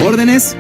órdenes.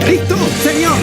¡Listo, señor!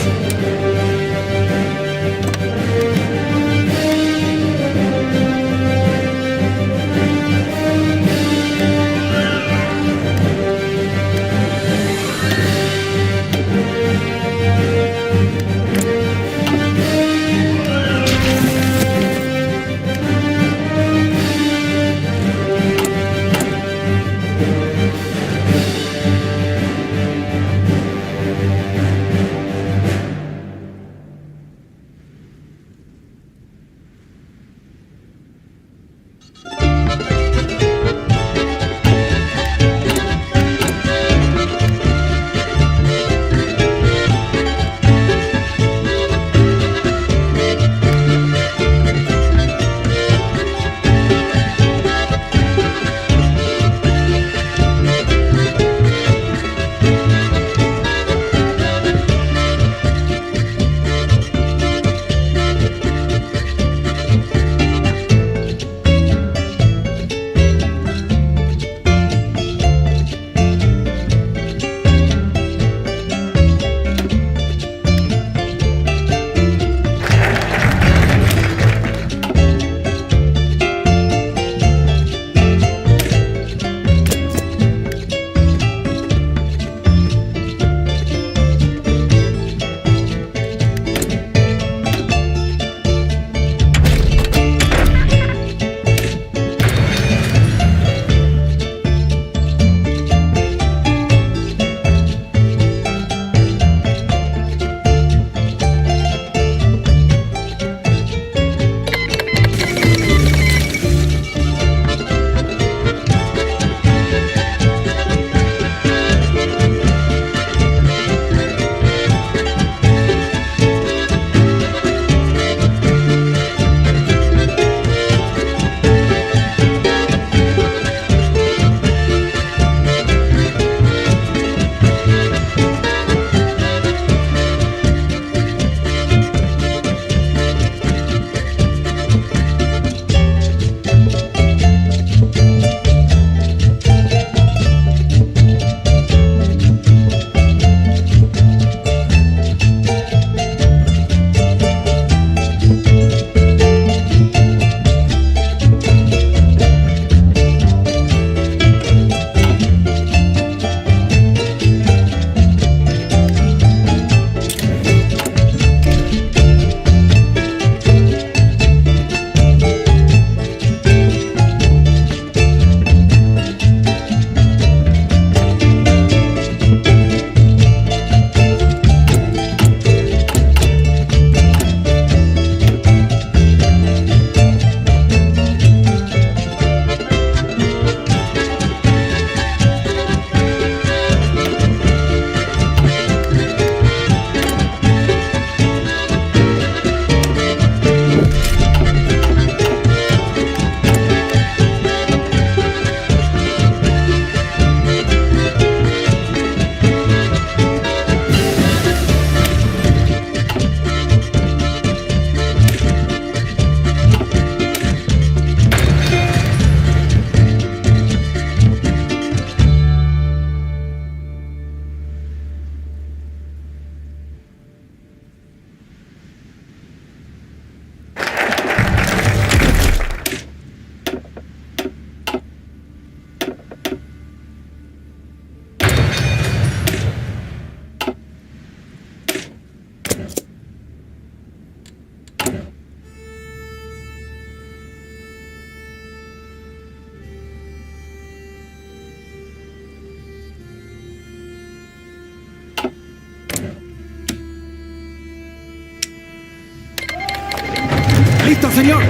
¡Listo, señor!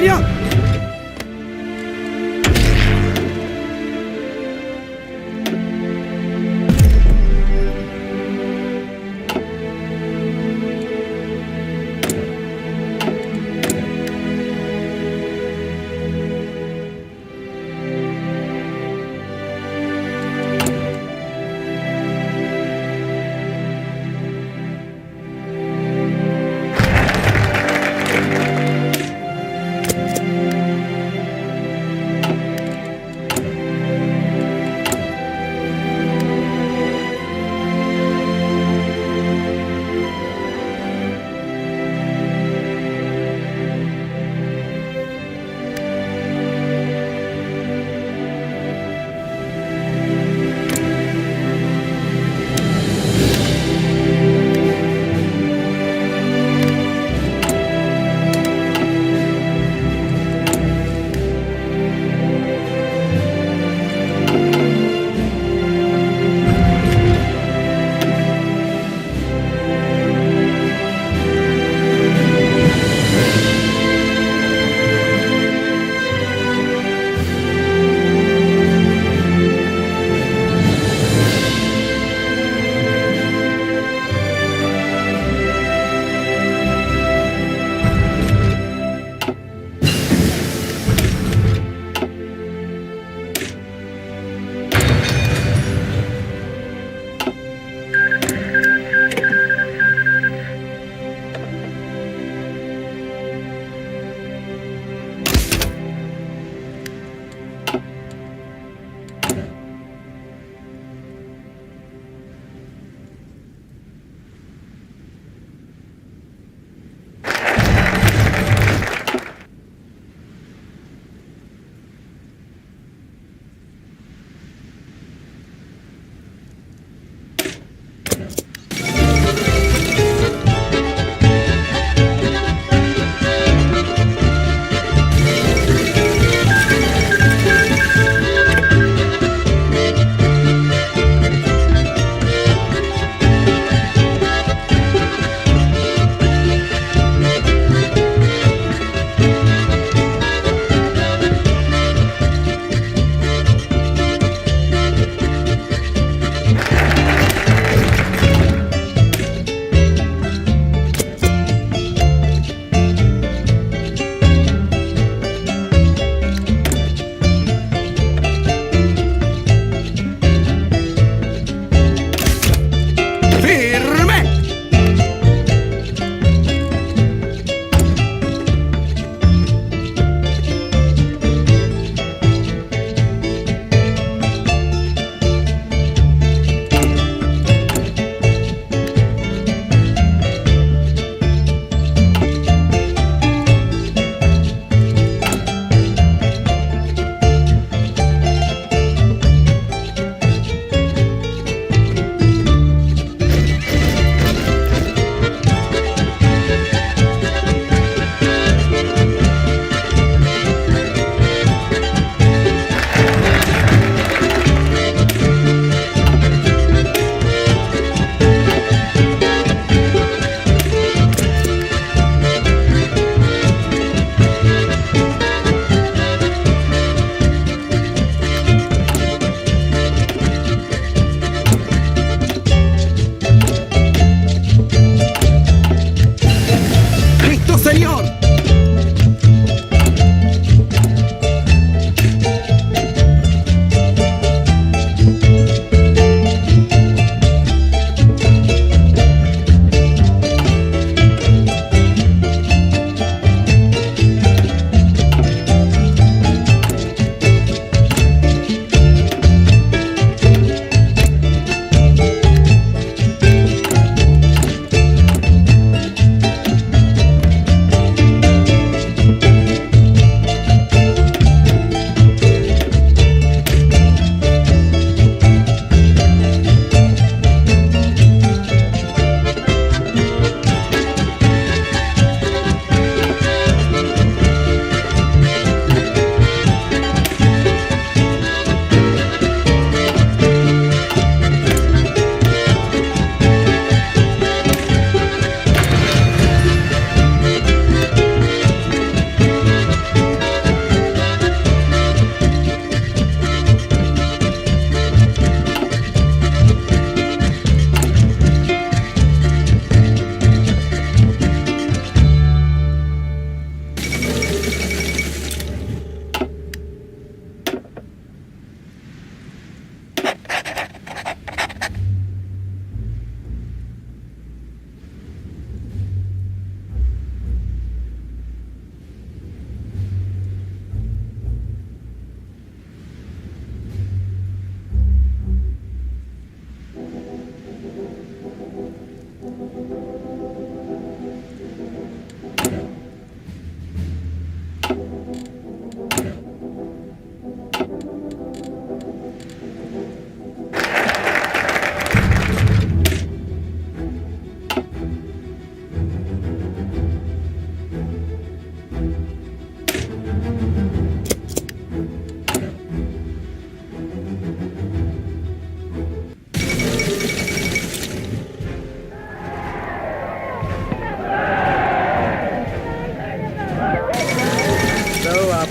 Aurélien!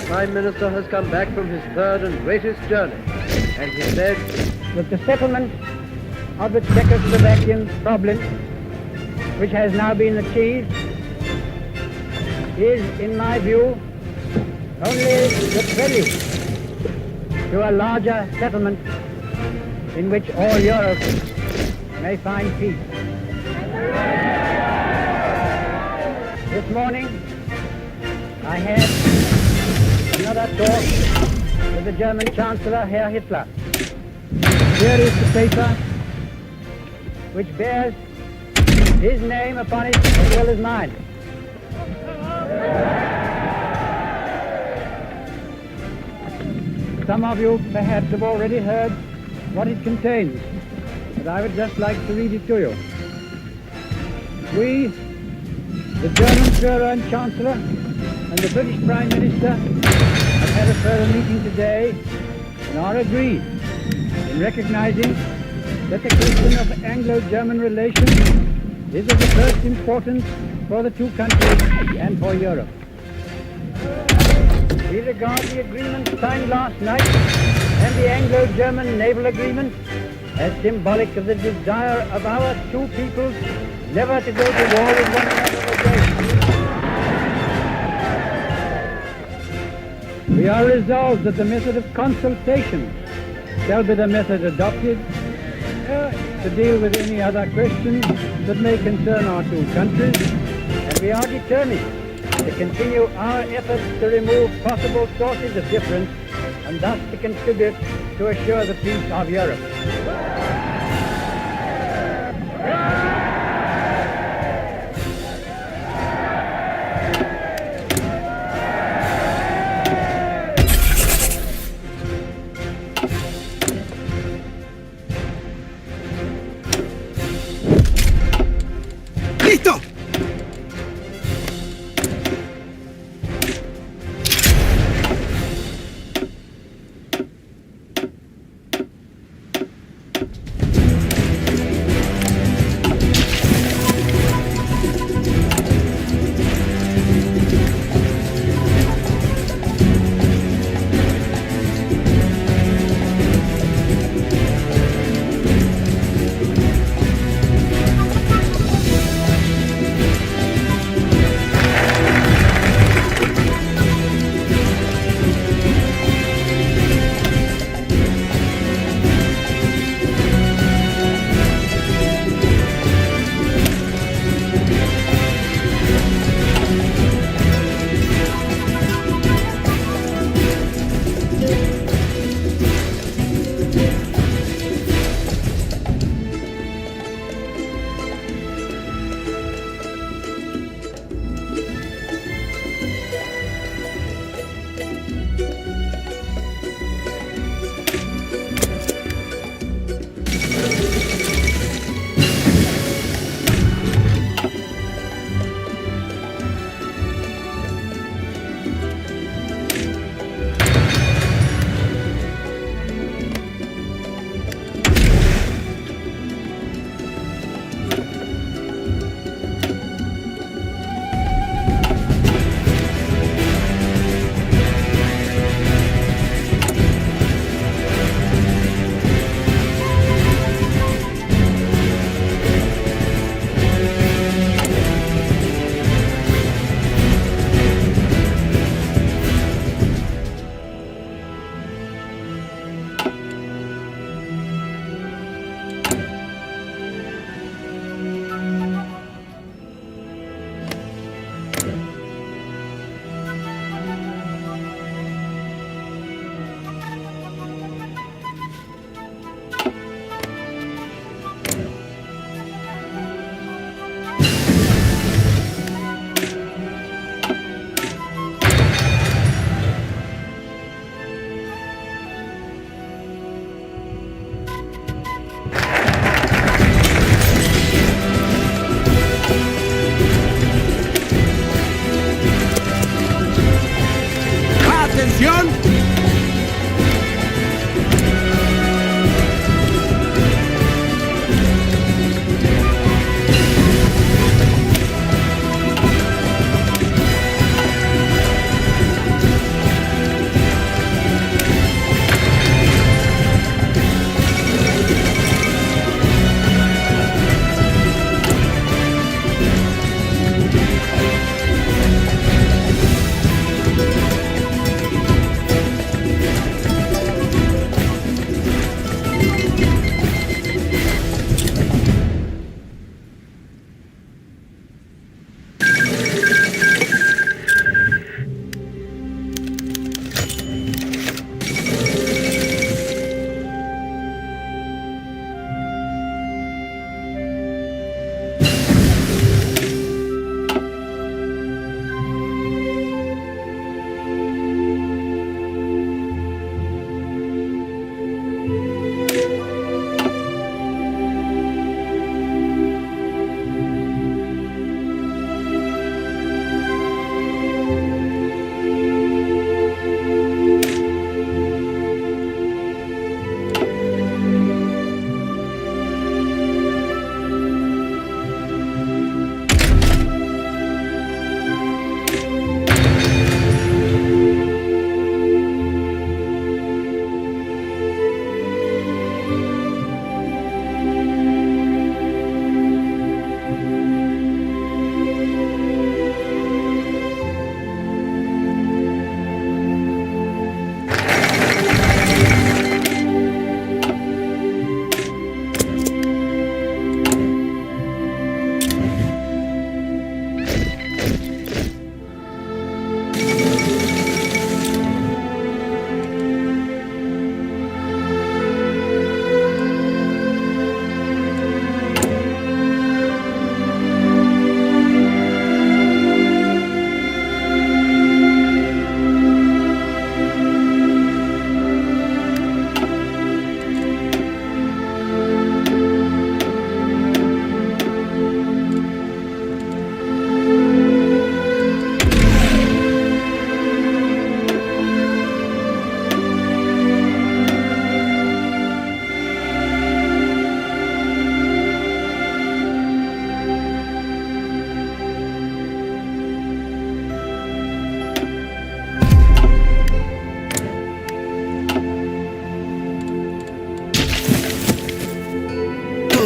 Prime Minister has come back from his third and greatest journey, and he said that the settlement of the Czechoslovakian problem, which has now been achieved, is, in my view, only the prelude to a larger settlement in which all Europe may find peace. This morning, I had another talk with the German Chancellor, Herr Hitler. Here is the paper which bears his name upon it as well as mine. Some of you perhaps have already heard what it contains, but I would just like to read it to you. We, the German Führer and Chancellor, and the British Prime Minister have had a further meeting today and are agreed in recognizing that the question of Anglo-German relations is of the first importance for the two countries and for Europe. We regard the agreement signed last night and the Anglo-German naval agreement as symbolic of the desire of our two peoples never to go to war with one another again. We are resolved that the method of consultation shall be the method adopted to deal with any other questions that may concern our two countries, and we are determined to continue our efforts to remove possible sources of difference and thus to contribute to assure the peace of Europe. ¡Listo!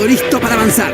Todo listo para avanzar.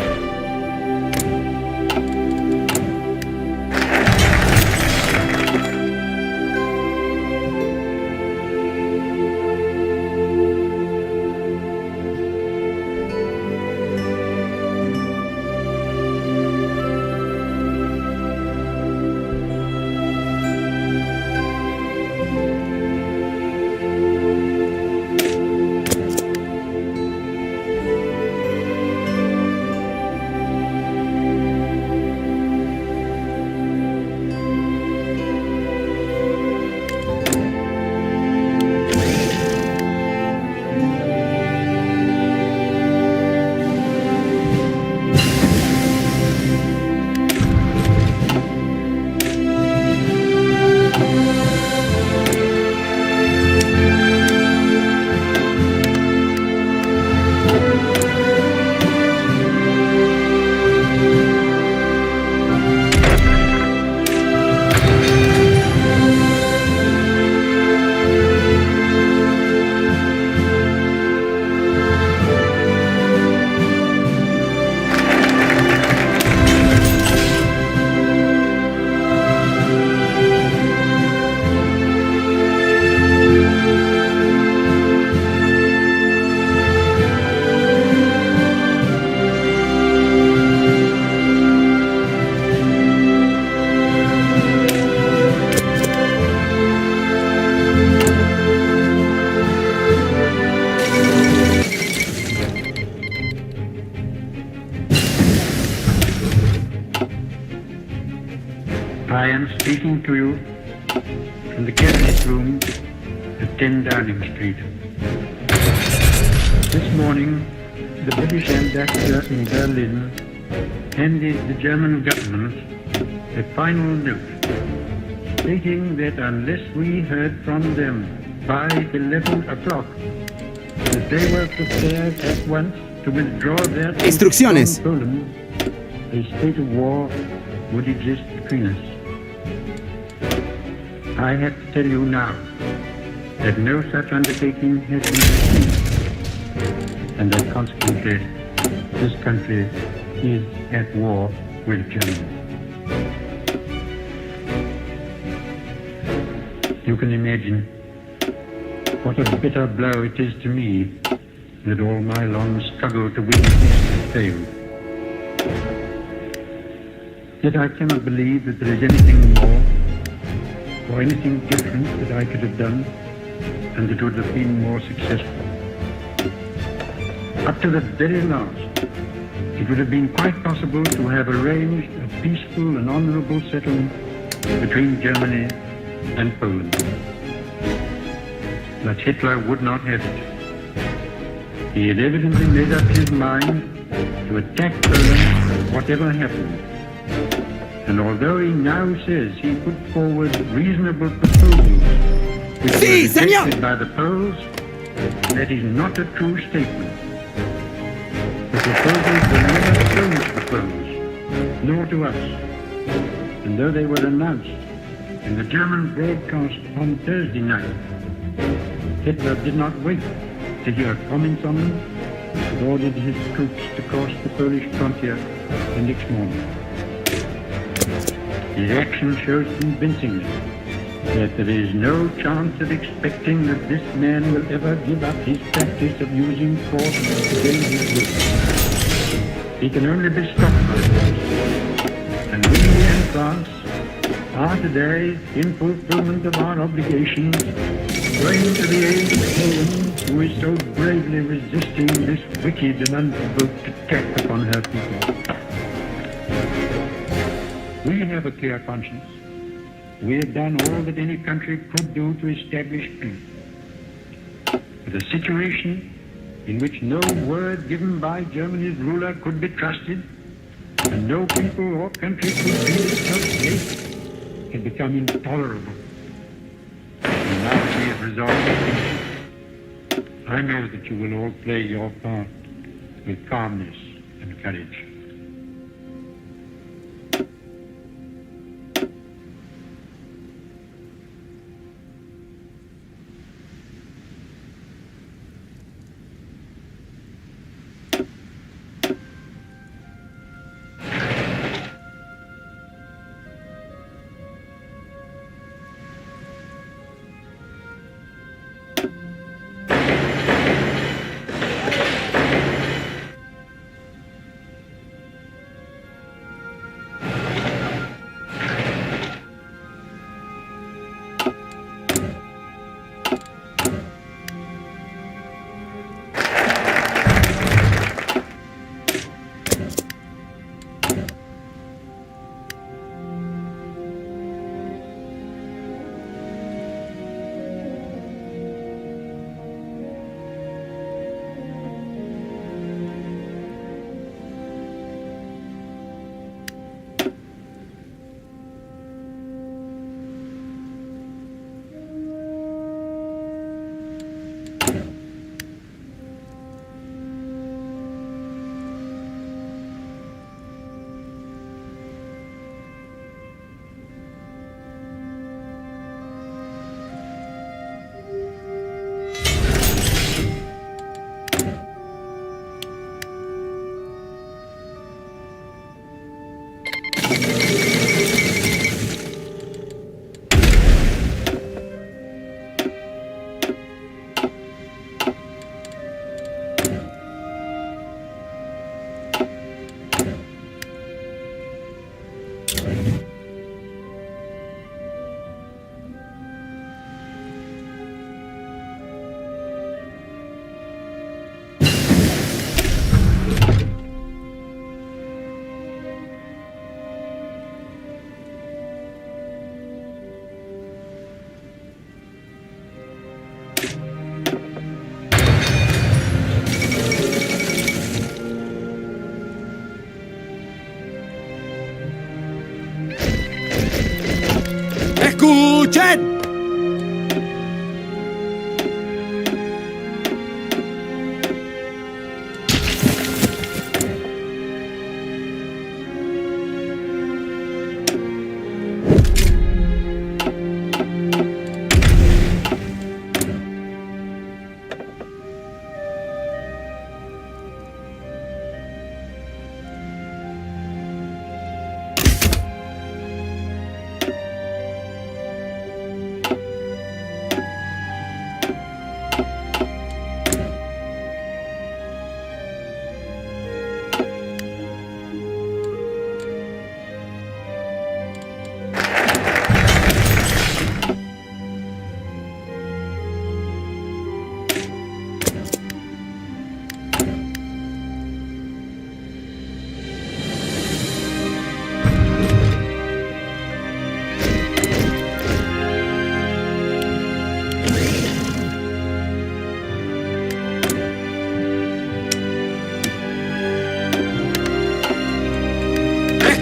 I am speaking to you from the cabinet room at 10 Downing Street. This morning, the British ambassador in Berlin handed the German government a final note stating that unless we heard from them by 11 o'clock, that they were prepared at once to withdraw their troops Instrucciones. from Poland, a state of war would exist between us. I have to tell you now that no such undertaking has been received, and that consequently this country is at war with Germany. You can imagine what a bitter blow it is to me that all my long struggle to win peace has failed. Yet I cannot believe that there is anything more or anything different that I could have done and that would have been more successful. Up to the very last, it would have been quite possible to have arranged a peaceful and honorable settlement between Germany and Poland. But Hitler would not have it. He had evidently made up his mind to attack Poland whatever happened. And although he now says he put forward reasonable proposals which Sí, were señor. rejected by the Poles, that is not a true statement. The proposals were never shown to the Poles, nor to us. And though they were announced in the German broadcast on Thursday night, Hitler did not wait to hear comments on them, but ordered his troops to cross the Polish frontier the next morning. His action shows convincingly that there is no chance of expecting that this man will ever give up his practice of using force to gain his will. He can only be stopped by force. And we in France are today, in fulfillment of our obligations, going to the aid of Poland, who is so bravely resisting this wicked and unprovoked attack upon her people. We have a clear conscience. We have done all that any country could do to establish peace. But a situation in which no word given by Germany's ruler could be trusted, and no people or country could feel itself safe, had become intolerable. And now we have resolved peace. I know that you will all play your part with calmness and courage.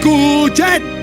Escuchen.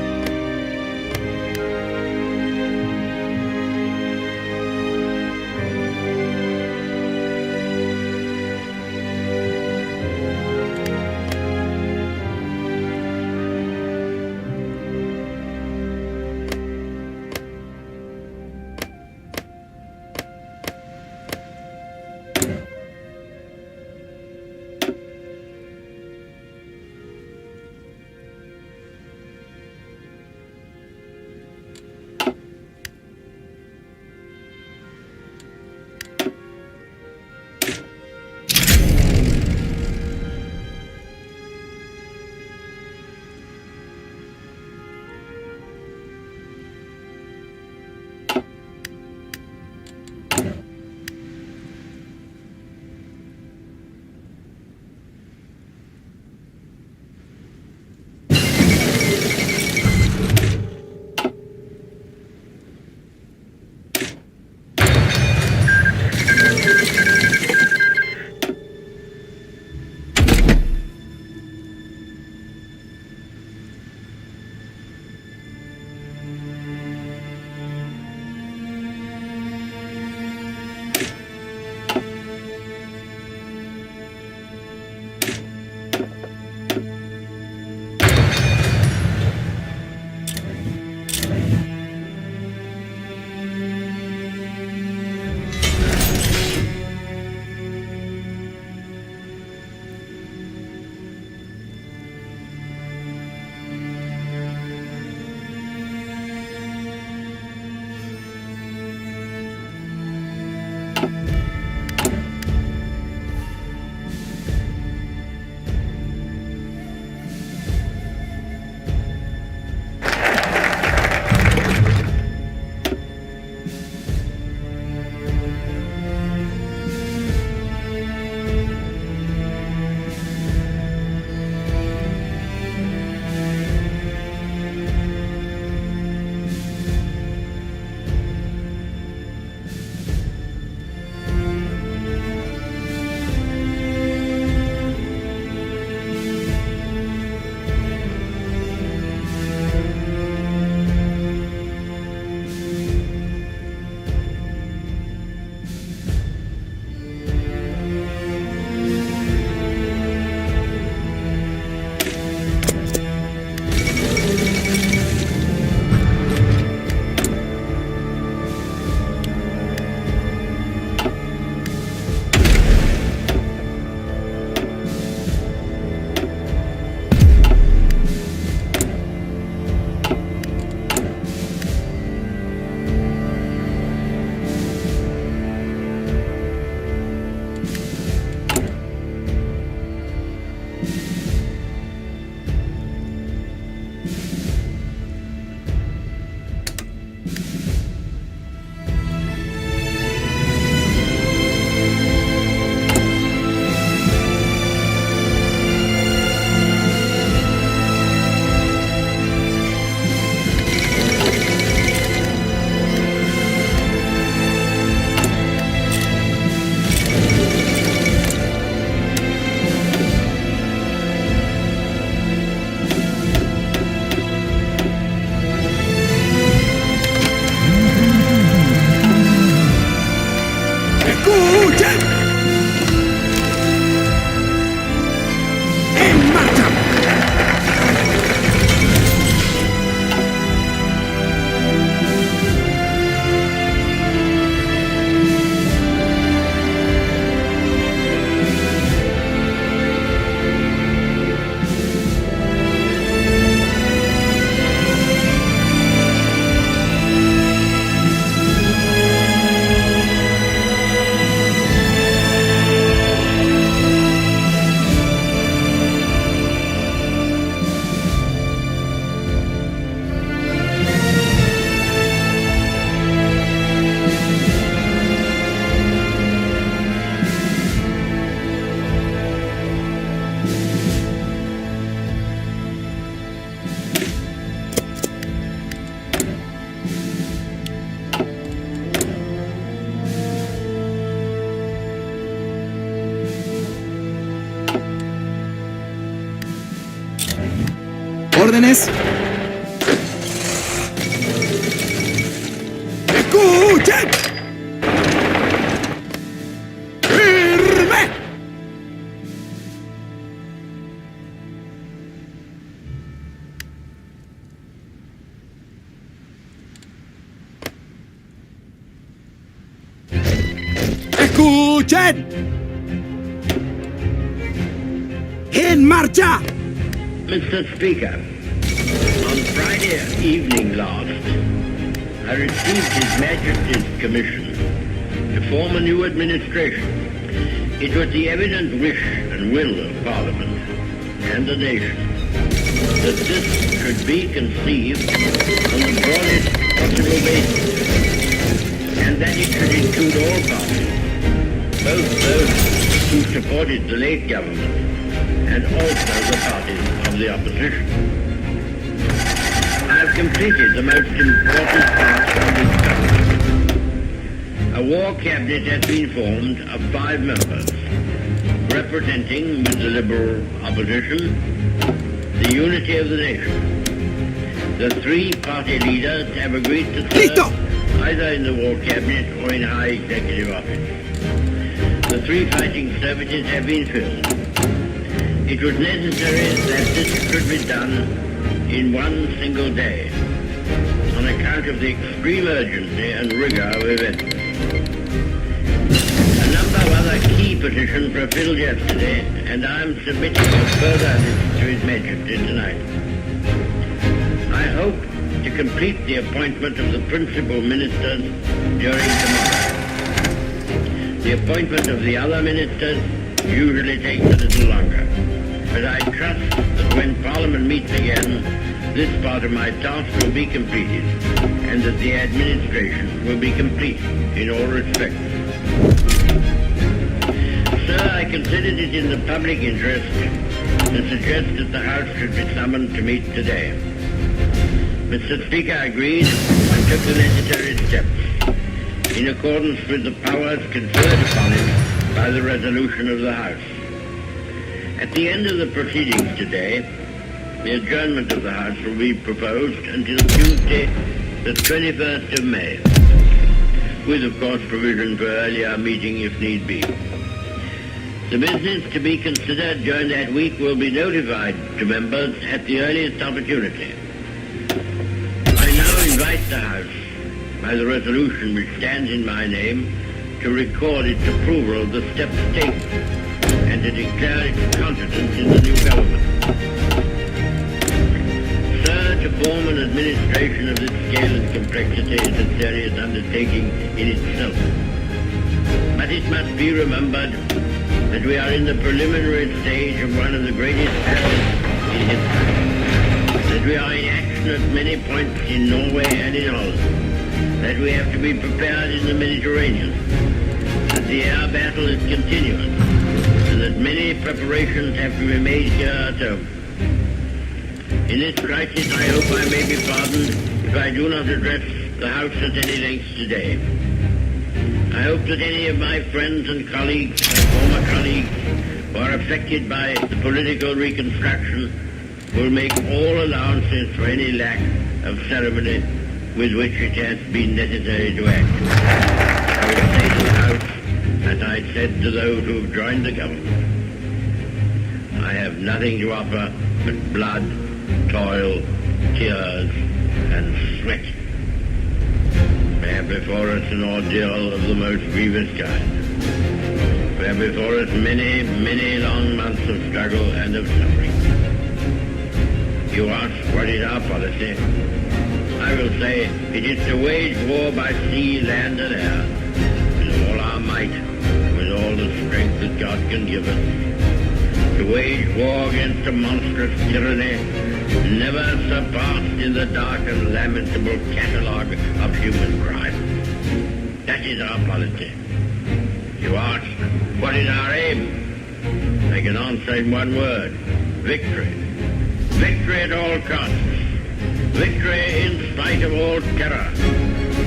órdenes. ¡Escuchen! ¡Firme! ¡Escuchen! ¡En marcha! Mr. Speaker, on Friday evening last, I received His Majesty's commission to form a new administration. It was the evident wish and will of Parliament and the nation that this should be conceived on the broadest possible basis, and that it should include all parties, both those who supported the late government and also the parties of the opposition. I have completed the most important part of this government. A war cabinet has been formed of 5 members, representing, with the Liberal opposition, the unity of the nation. The 3 party leaders have agreed to serve either in the war cabinet or in high executive office. The 3 fighting services have been filled. It was necessary that this should be done in one single day, on account of the extreme urgency and rigor of events. A number of other key petitions were filled yesterday, and I am submitting a further list to His Majesty tonight. I hope to complete the appointment of the principal ministers during tomorrow. The appointment of the other ministers usually takes a little longer. But I trust that when Parliament meets again, this part of my task will be completed, and that the administration will be complete in all respects. Sir, I considered it in the public interest to suggest that the House should be summoned to meet today. Mr. Speaker agreed and took the necessary steps in accordance with the powers conferred upon him by the resolution of the House. At the end of the proceedings today, the adjournment of the House will be proposed until Tuesday, the 21st of May, with, of course, provision for earlier meeting if need be. The business to be considered during that week will be notified to members at the earliest opportunity. I now invite the House, by the resolution which stands in my name, to record its approval of the steps taken and to declare its confidence in the new government. Sir, to form an administration of this scale and complexity is a serious undertaking in itself. But it must be remembered that we are in the preliminary stage of one of the greatest battles in history, that we are in action at many points in Norway and in Holland, that we have to be prepared in the Mediterranean, that the air battle is continuous, and that many preparations have to be made here at home. In this crisis, I hope I may be pardoned if I do not address the House at any length today. I hope that any of my friends and colleagues, my former colleagues, who are affected by the political reconstruction will make all allowances for any lack of ceremony with which it has been necessary to act. I will say to the House, as I said to those who have joined the government, I have nothing to offer but blood, toil, tears, and sweat. We have before us an ordeal of the most grievous kind. We have before us many, many long months of struggle and of suffering. You ask what is our policy? I will say it is to wage war by sea, land, and air, with all our might, with all the strength that God can give us. To wage war against a monstrous tyranny never surpassed in the dark and lamentable catalogue of human crime. That is our policy. You ask, what is our aim? I can answer in one word: victory. Victory at all costs. Victory in spite of all terror.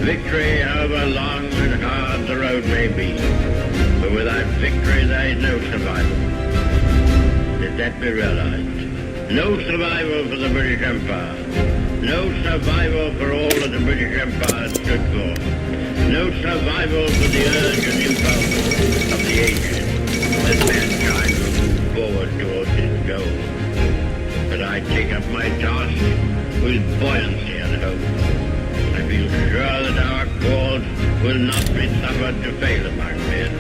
Victory however long and hard the road may be. But without victory there is no survival. Let that be realized. No survival for the British Empire. No survival for all that the British Empire stood for. No survival for the urge and impulse of the ages as mankind will move forward towards its goal. But I take up my task with buoyancy and hope. I feel sure that our cause will not be suffered to fail among men.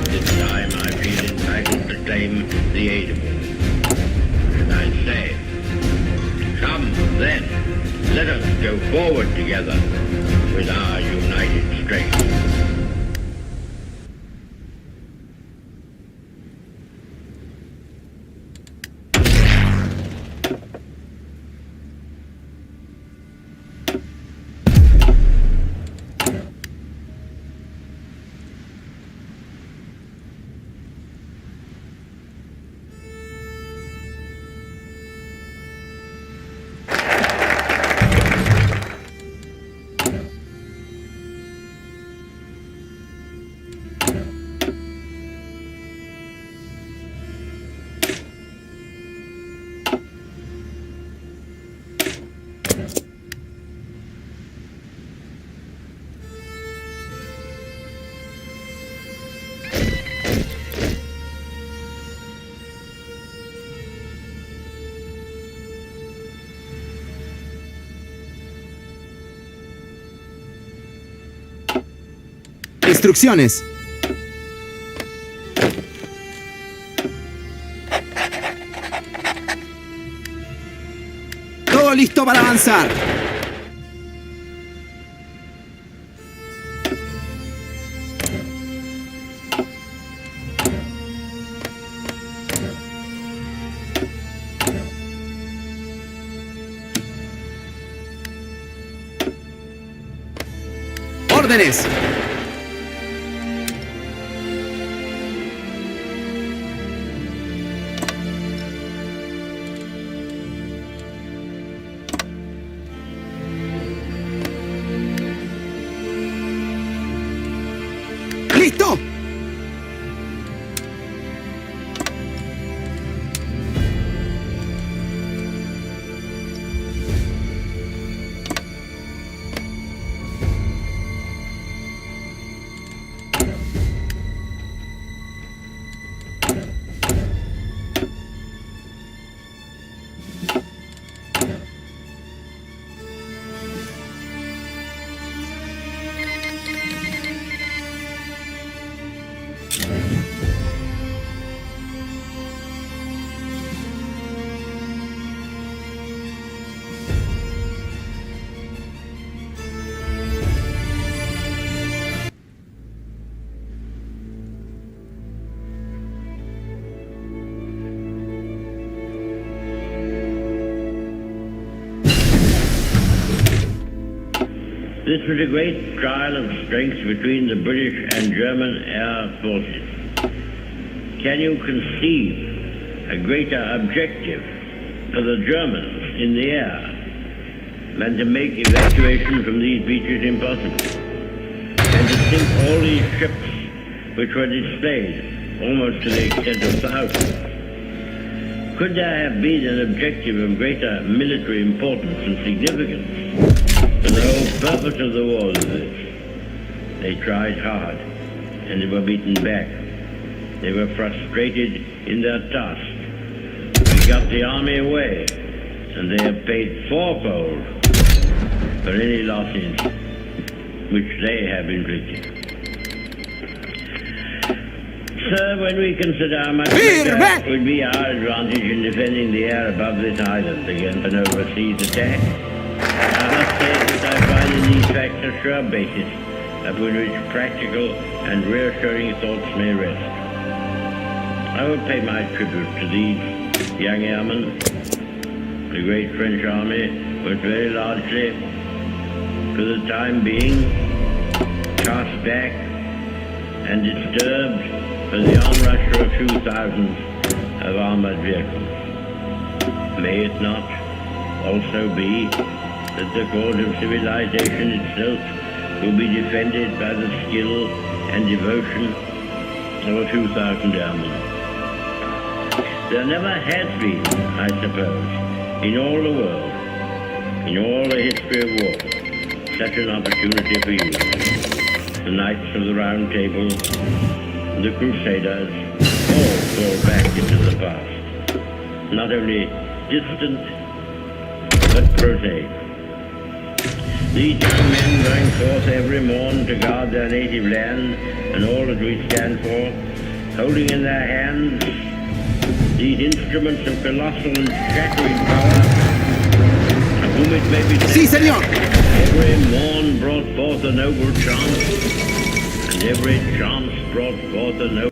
This time I feel entitled to claim the aid of all. And I say, come then, let us go forward together with our united strength. Instrucciones. Todo listo para avanzar. Órdenes. ¡Listo! This was a great trial of strength between the British and German air forces. Can you conceive a greater objective for the Germans in the air than to make evacuation from these beaches impossible? And to sink all these ships which were displayed almost to the extent of thousands? Could there have been an objective of greater military importance and significance? For the whole purpose of the war was this. They tried hard, and they were beaten back. They were frustrated in their task. We got the army away, and they have paid fourfold for any losses which they have inflicted. Sir, when we consider how much better would be our advantage in defending the air above this island against an overseas attack, I must say that I find in these facts a sure basis upon which practical and reassuring thoughts may rest. I will pay my tribute to these young airmen. The great French army was very largely, for the time being, cast back and disturbed for the onrush of a few thousands of armored vehicles. May it not also be that the cause of civilization itself will be defended by the skill and devotion of a few thousand airmen? There never has been, I suppose, in all the world, in all the history of war, such an opportunity for you. The Knights of the Round Table, the Crusaders, all fall back into the past. Not only distant, but prosaic. These young men going forth every morn to guard their native land and all that we stand for, holding in their hands these instruments of colossal and shattering power, of whom it may be Sí, said, señor. every morn brought forth a noble chance, and every chance brought forth a noble...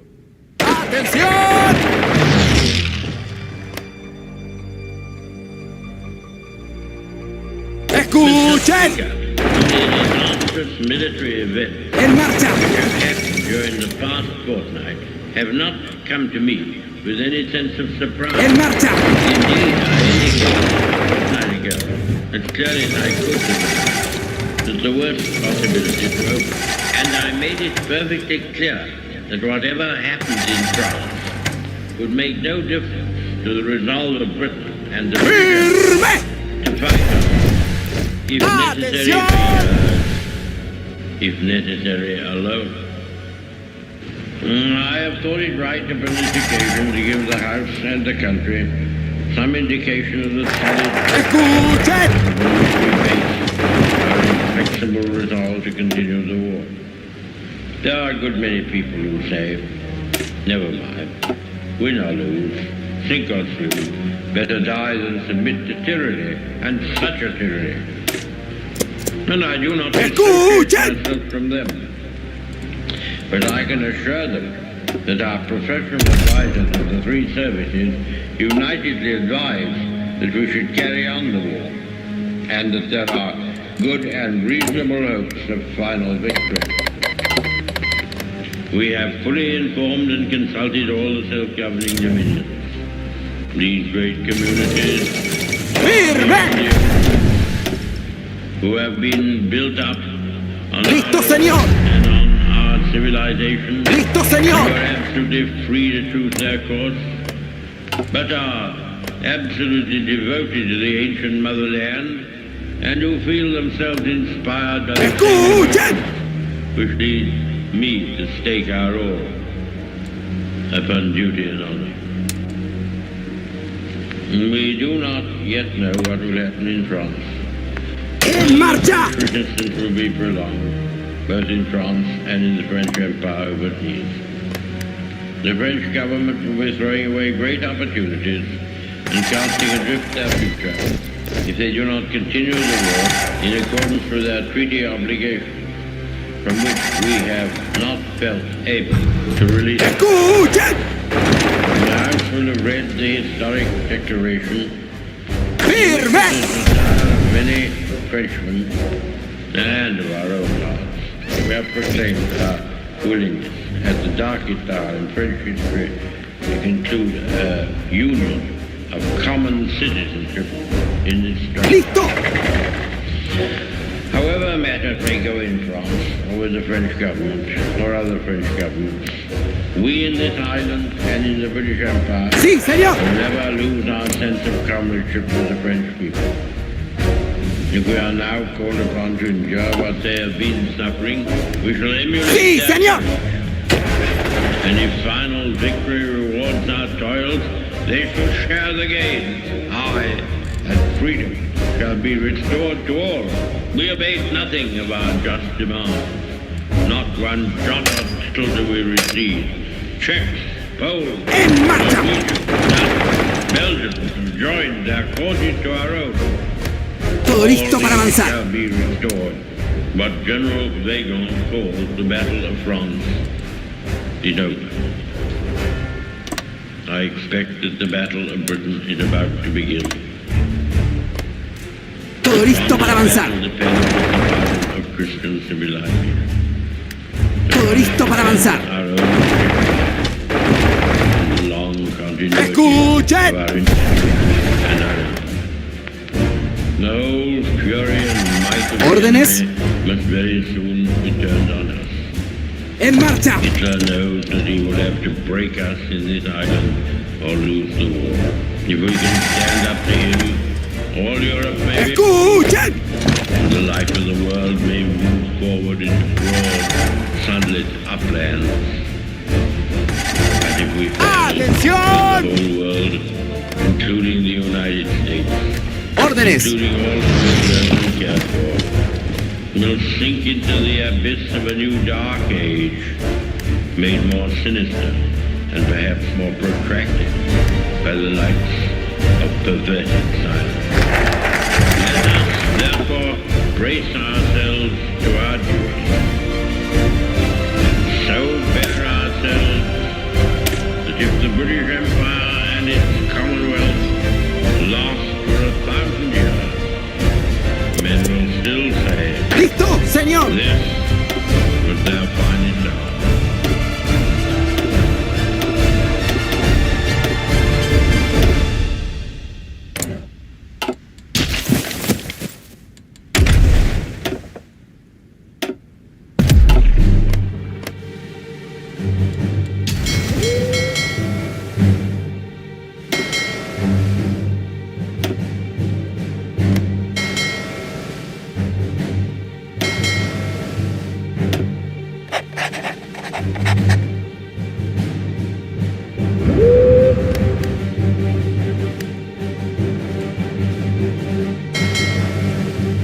¡Atención! ¡Escuchen! Disastrous military events ¡En marcha! which have happened during the past fortnight have not come to me with any sense of surprise. ¡En marcha! Indeed, I indicated a fortnight ago, as clearly as I could that the worst possibilities were open. And I made it perfectly clear that whatever happens in France would make no difference to the resolve of Britain and the British ¡Firme! to fight us, if necessary, if necessary alone. I have thought it right upon this occasion to give the House and the country some indication of the solid ¡Escuchen! upon which we base our inflexible resolve to continue the war. There are a good many people who say, never mind, win or lose, sink or swim, better die than submit to tyranny, and such a tyranny. And I do not dissociate myself from them. But I can assure them that our professional advisors of the three services unitedly advise that we should carry on the war, and that there are good and reasonable hopes of final victory. We have fully informed and consulted all the self-governing dominions. These great communities who have been built up on ¡Listo, señor! and on our civilization ¡Listo, who señor! are absolutely free to choose their course, but are absolutely devoted to the ancient motherland and who feel themselves inspired by the ¡Escuchen! which leads me to stake our all upon duty and honor. We do not yet know what will happen in France. ¡En marcha! Resistance will be prolonged, both in France and in the French Empire overseas. The French government will be throwing away great opportunities and casting adrift their future if they do not continue the war in accordance with their treaty obligations, from which we have not felt able to release. ¡Escuchen! The House will have read the historic declaration ¡Firme! many Frenchmen and of our own hearts. We have proclaimed our willingness at the darkest hour in French history to conclude a union of common citizenship in this struggle. ¡Listo! However matters may go in France, or with the French government, or other French governments, we in this island and in the British Empire ¡Sí, señor! will never lose our sense of comradeship with the French people. If we are now called upon to endure what they have been suffering, we shall emulate ¡Sí, their señor! And if final victory rewards our toils, they shall share the gain. Aye, and freedom shall be restored to all. We abate nothing of our just demands. Not one jot or tittle do we receive. Czechs, Poles, ¡En marcha! Norwegians, Belgians have joined their causes to our own. Todo listo para All these avanzar. shall be restored. But General Weygand calls the Battle of France is over. I expect that the Battle of Britain is about to begin. Todo listo para avanzar. The battle depends on the survival of Christian civilization. Todo listo para avanzar. Our own long continuity ¡Escuchen! of our institutions and our own. The whole fury and might of the Órdenes. enemy must very soon be turned on us. ¡En marcha! Hitler knows that he will have to break us in this island or lose the war. If we can stand up to him, all Europe may be, ¡Escuchen! the life of the world may move forward into broad, sunlit uplands. And if we fail, the ¡Atención! whole world, including the United States, ¡Órdenes! including all the children we care for, will sink into the abyss of a new dark age, made more sinister and perhaps more protracted by the lights of perverted science. Let us therefore brace ourselves to our duty, so bear ourselves that if the British Empire and its Commonwealth last for 1,000 years, men will still say, ¡Listo, señor! this was their finest hour.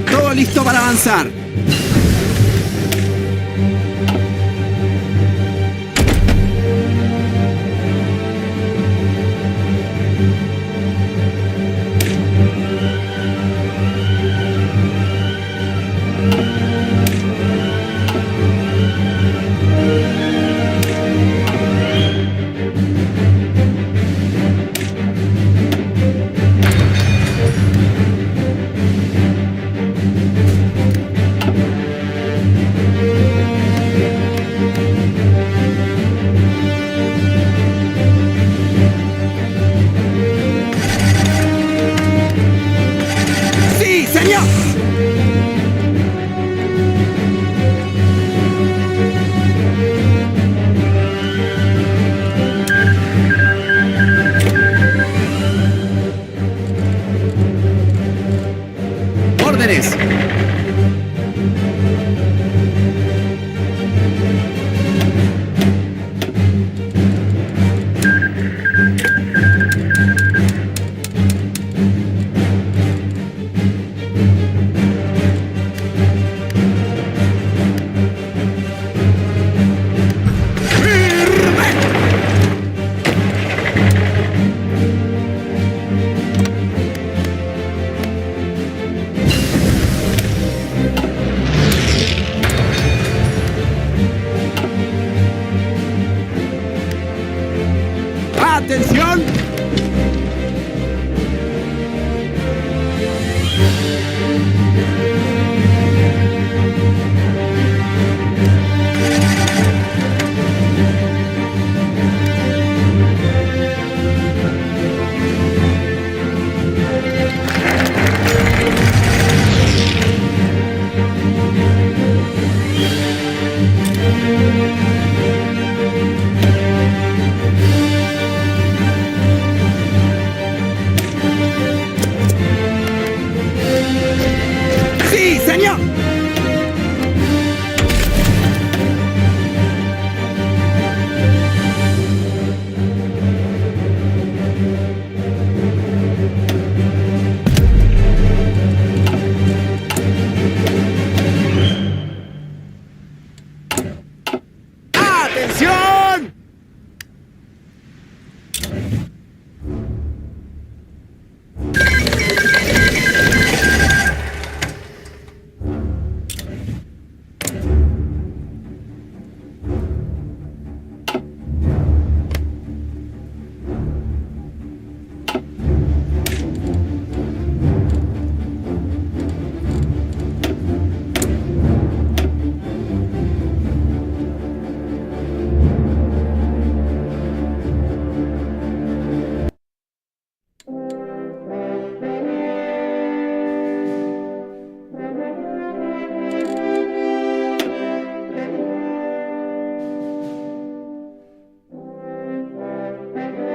Todo listo para avanzar. ¡Sí, señor! ¡Órdenes! ¡Atención!